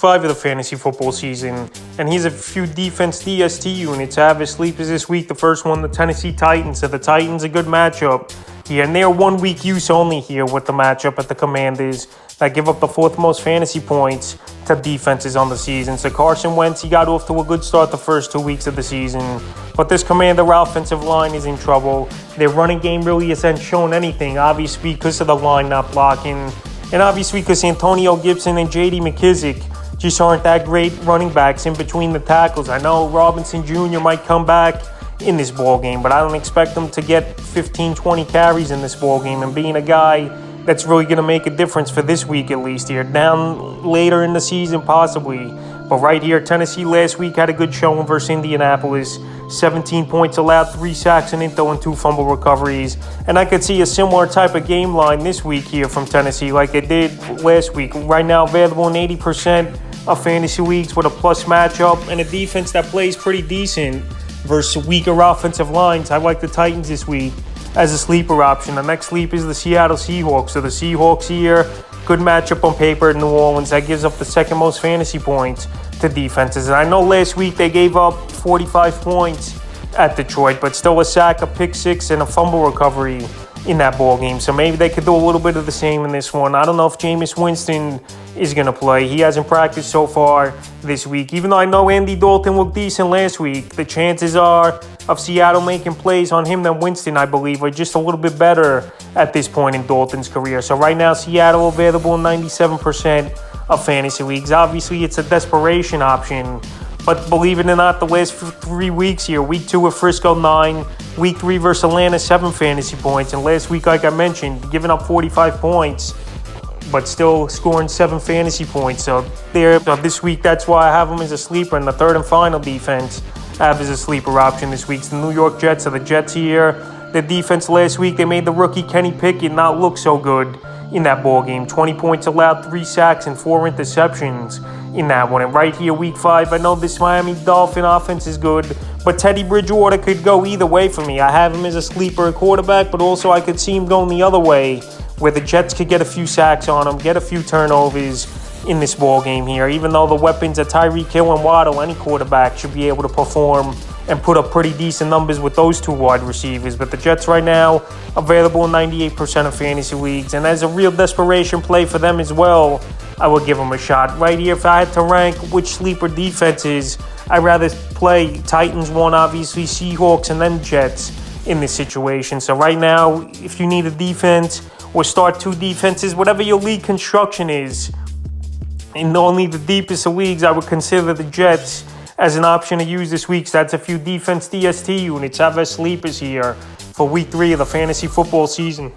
5 of the fantasy football season, and here's a few defense DST units I have as sleepers this week. The first one, the Tennessee Titans. So the Titans, a good matchup here, and they're 1 week use only here with the matchup at the Commanders that give up the 4th most fantasy points to defenses on the season. So Carson Wentz, he got off to a good start the first 2 weeks of the season, but this Commander offensive line is in trouble. Their running game really hasn't shown anything, obviously because of the line not blocking, and obviously because Antonio Gibson and J.D. McKissick just aren't that great running backs in between the tackles. I know Robinson Jr. might come back in this ball game, but I don't expect him to get 15, 20 carries in this ball game, and being a guy that's really going to make a difference for this week at least here. Down later in the season possibly, but right here, Tennessee last week had a good showing versus Indianapolis. 17 points allowed, 3 sacks and 2 fumble recoveries. And I could see a similar type of game line this week here from Tennessee like it did last week. Right now available in 80% of fantasy leagues with a plus matchup and a defense that plays pretty decent versus weaker offensive lines. I like the Titans this week as a sleeper option. The next sleep is the Seattle Seahawks. So the Seahawks here, good matchup on paper in New Orleans. That gives up the 2nd most fantasy points to defenses. And I know last week they gave up 45 points at Detroit, but still a sack, a pick 6, and a fumble recovery in that ball game. So maybe they could do a little bit of the same in this one. I don't know if Jameis Winston is going to play. He hasn't practiced so far this week. Even though I know Andy Dalton looked decent last week, the chances are of Seattle making plays on him than Winston, I believe, are just a little bit better at this point in Dalton's career. So right now, Seattle available in 97% of fantasy leagues. Obviously, it's a desperation option, but believe it or not, the last 3 weeks here, week 2 with Frisco 9, week 3 versus Atlanta 7 fantasy points, and last week, like I mentioned, giving up 45 points, but still scoring 7 fantasy points. So this week, that's why I have them as a sleeper. And the third and final defense I have as a sleeper option this week is the New York Jets. So the Jets here, the defense last week, they made the rookie Kenny Pickett not look so good in that ball game. 20 points allowed, 3 sacks, and 4 interceptions in that one. And right here, week 5, I know this Miami Dolphin offense is good, but Teddy Bridgewater could go either way for me. I have him as a sleeper quarterback, but also I could see him going the other way, where the Jets could get a few sacks on him, get a few turnovers in this ball game here. Even though the weapons are Tyreek Hill and Waddle, any quarterback should be able to perform and put up pretty decent numbers with those 2 wide receivers. But the Jets right now available in 98% of fantasy leagues, and as a real desperation play for them as well, I would give them a shot. Right here, if I had to rank which sleeper defenses, I'd rather play Titans 1, obviously, Seahawks, and then Jets in this situation. So right now, if you need a defense or start 2 defenses, whatever your league construction is, in only the deepest of leagues, I would consider the Jets as an option to use this week. So that's a few defense DST units I have as sleepers here for week 3 of the fantasy football season.